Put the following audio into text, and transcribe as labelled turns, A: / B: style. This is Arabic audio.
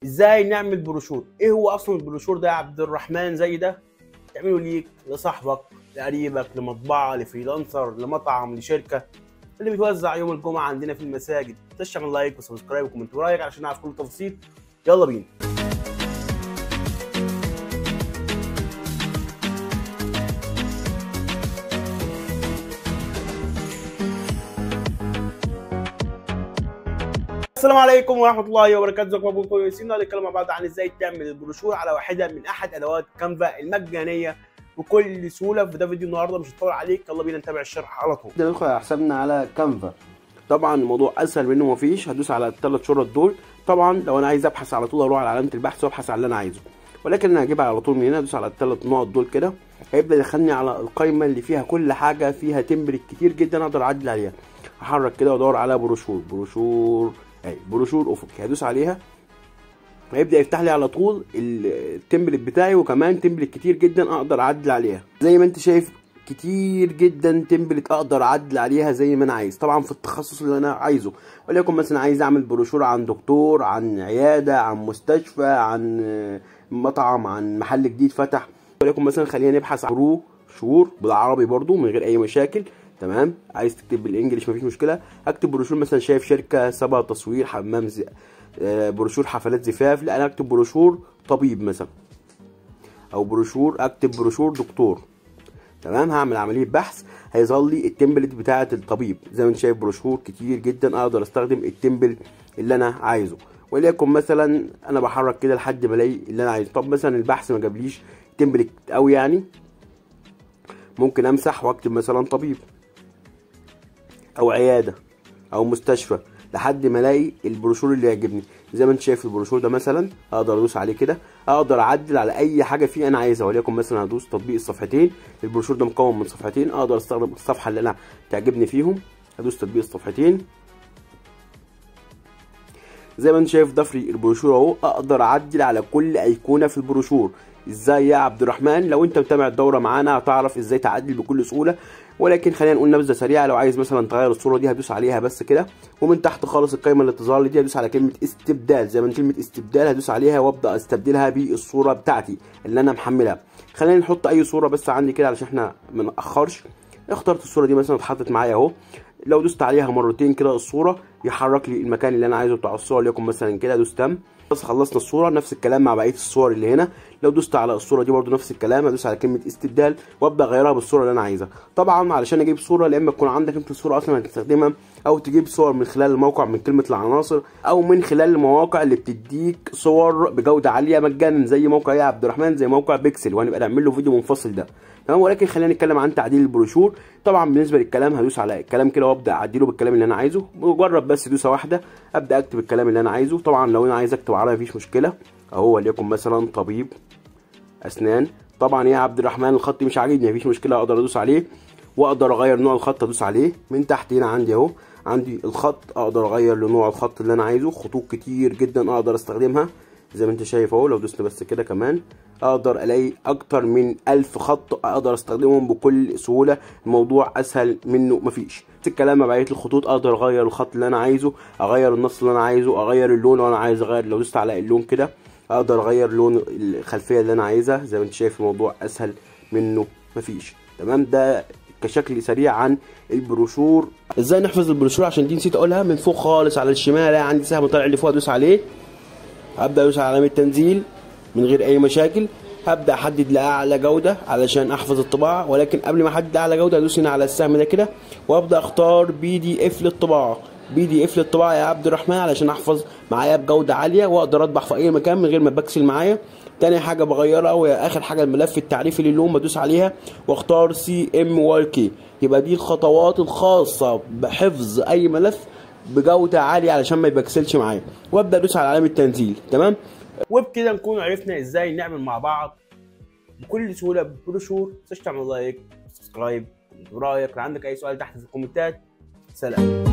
A: ازاي نعمل بروشور؟ ايه هو اصلا البروشور ده يا عبد الرحمن؟ زي ده تعمله ليك، لصاحبك، لقريبك، لمطبعه، لفريلانسر، لمطعم، لشركه اللي بتوزع يوم الجمعه عندنا في المساجد. تشتغل لايك وسبسكرايب وكومنت ورايك عشان نعرف كل التفاصيل. يلا بينا. السلام عليكم ورحمه الله وبركاته. ازيكم يا كويسين؟ هنتكلم مع بعض عن ازاي تعمل البروشور على واحده من احد ادوات كانفا المجانيه بكل سهوله. في ده فيديو النهارده مش هطول عليك، يلا بينا نتابع الشرح على طول.
B: ندخل على حسابنا على كانفا. طبعا الموضوع اسهل منه مفيش. هدوس على الثلاث شرط دول. طبعا لو انا عايز ابحث على طول اروح على علامه البحث وابحث على اللي انا عايزه، ولكن انا هجيبها على طول من هنا. ادوس على الثلاث نقط دول كده، هيبدا يدخلني على القائمه اللي فيها كل حاجه، فيها تمبلت كتير جدا اقدر اعدل عليها. احرك كده وادور على بروشور بروشور افقي. هدوس عليها هيبدا يفتح لي على طول التمبلت بتاعي، وكمان تمبلت كتير جدا اقدر اعدل عليها. زي ما انت شايف كتير جدا تمبلت اقدر اعدل عليها زي ما انا عايز، طبعا في التخصص اللي انا عايزه. وليكن مثلا عايز اعمل بروشور عن دكتور، عن عياده، عن مستشفى، عن مطعم، عن محل جديد فتح. وليكن مثلا خلينا نبحث عن بروشور بالعربي برضو من غير اي مشاكل. تمام، عايز تكتب بالانجلش مفيش مشكله. اكتب بروشور مثلا شايف شركه سبا تصوير حمام بروشور حفلات زفاف. لا، انا اكتب بروشور طبيب مثلا، او بروشور، اكتب بروشور دكتور. تمام، هعمل عمليه بحث هيظهر لي التمبلت بتاعه الطبيب. زي ما انت شايف بروشور كتير جدا اقدر استخدم التمبلت اللي انا عايزه. وليكن مثلا انا بحرك كده لحد ما الاقي اللي انا عايزه. طب مثلا البحث ما جابليش تمبلت قوي، يعني ممكن امسح واكتب مثلا طبيب او عياده او مستشفى لحد ما الاقي البروشور اللي يعجبني. زي ما انت شايف البروشور ده مثلا اقدر ادوس عليه كده، اقدر اعدل على اي حاجه فيه انا عايزها. وليكن مثلا هدوس تطبيق الصفحتين. البروشور ده مكون من صفحتين، اقدر استخدم الصفحه اللي انا تعجبني فيهم. هدوس تطبيق الصفحتين. زي ما انت شايف ضفري البروشور اهو، اقدر اعدل على كل ايقونه في البروشور. ازاي يا عبد الرحمن؟ لو انت متابع الدوره معانا هتعرف ازاي تعدل بكل سهوله. ولكن خلينا نقول نبذه سريعه. لو عايز مثلا تغير الصوره دي هدوس عليها بس كده، ومن تحت خالص القائمه اللي بتظهر لي دي هدوس على كلمه استبدال. زي ما كلمه استبدال هدوس عليها وابدا استبدلها بالصوره بتاعتي اللي انا محملها. خلينا نحط اي صوره بس عندي كده علشان احنا ما ناخرش. اخترت الصوره دي مثلا اتحطت معايا اهو. لو دوست عليها مرتين كده الصوره يحرك لي المكان اللي انا عايزه بتاع الصوره. ليكن مثلا كده دوست تم. بس خلصنا الصوره. نفس الكلام مع بقيه الصور اللي هنا. لو دوست على الصوره دي برده نفس الكلام، هدوس على كلمه استبدال وابدا اغيرها بالصوره اللي انا عايزها. طبعا علشان اجيب صوره لا اما تكون عندك انت الصوره اصلا هتستخدمها، او تجيب صور من خلال الموقع من كلمه العناصر، او من خلال المواقع اللي بتديك صور بجوده عاليه مجانا زي موقع يا عبد الرحمن، زي موقع بيكسل، وهنبقى نعمل له فيديو منفصل ده. تمام، ولكن خلينا نتكلم عن تعديل البروشور. طبعا بالنسبه للكلام هدوس على الكلام كده وابدا اعدله بالكلام اللي انا عايزه. مجرد بس دوسه واحده ابدا اكتب الكلام اللي انا عايزه. طبعا لو انا عايز اكتب عربي مفيش مشكله اهو، وليكن مثلا طبيب اسنان. طبعا يا عبد الرحمن الخط مش عاجبني مفيش مشكله، اقدر ادوس عليه واقدر اغير نوع الخط. ادوس عليه من تحت هنا عندي اهو، عندي الخط اقدر اغير لنوع الخط اللي انا عايزه. خطوط كتير جدا اقدر استخدمها زي ما انت شايف اهو. لو دوست بس كده كمان اقدر الاقي اكتر من 1000 خط اقدر استخدمهم بكل سهوله. الموضوع اسهل منه مفيش. الكلام مع بقيه الخطوط اقدر اغير الخط اللي انا عايزه، اغير النص اللي انا عايزه، اغير اللون لو انا عايز اغير. لو دوست على اللون كده اقدر اغير لون الخلفيه اللي انا عايزها. زي ما انت شايف الموضوع اسهل منه مفيش. تمام، ده كشكل سريع عن البروشور. ازاي نحفظ البروشور؟ عشان دي نسيت اقولها. من فوق خالص على الشمال عندي سهم طالع لي فوق، ادوس عليه. هبدا ادوس على علامه تنزيل من غير اي مشاكل. هبدا احدد لاعلى جوده علشان احفظ الطباعه. ولكن قبل ما احدد اعلى جوده ادوس هنا على السهم ده كده وابدا اختار PDF للطباعه. PDF للطباعه يا عبد الرحمن علشان احفظ معايا بجوده عاليه واقدر اطبع في اي مكان من غير ما بكسل معايا. تاني حاجه بغيرها وهي اخر حاجه الملف التعريفي للون، بدوس عليها واختار CMYK. يبقى دي الخطوات الخاصه بحفظ اي ملف بجوده عاليه علشان ما يبكسلش معايا، وابدا ادوس على علامه تنزيل. تمام،
A: وبكده نكون عرفنا ازاي نعمل مع بعض بكل سهوله بروشور. متنساش تعمل لايك وسبسكرايب ورايك. لو عندك اي سؤال تحت في الكومنتات. سلام.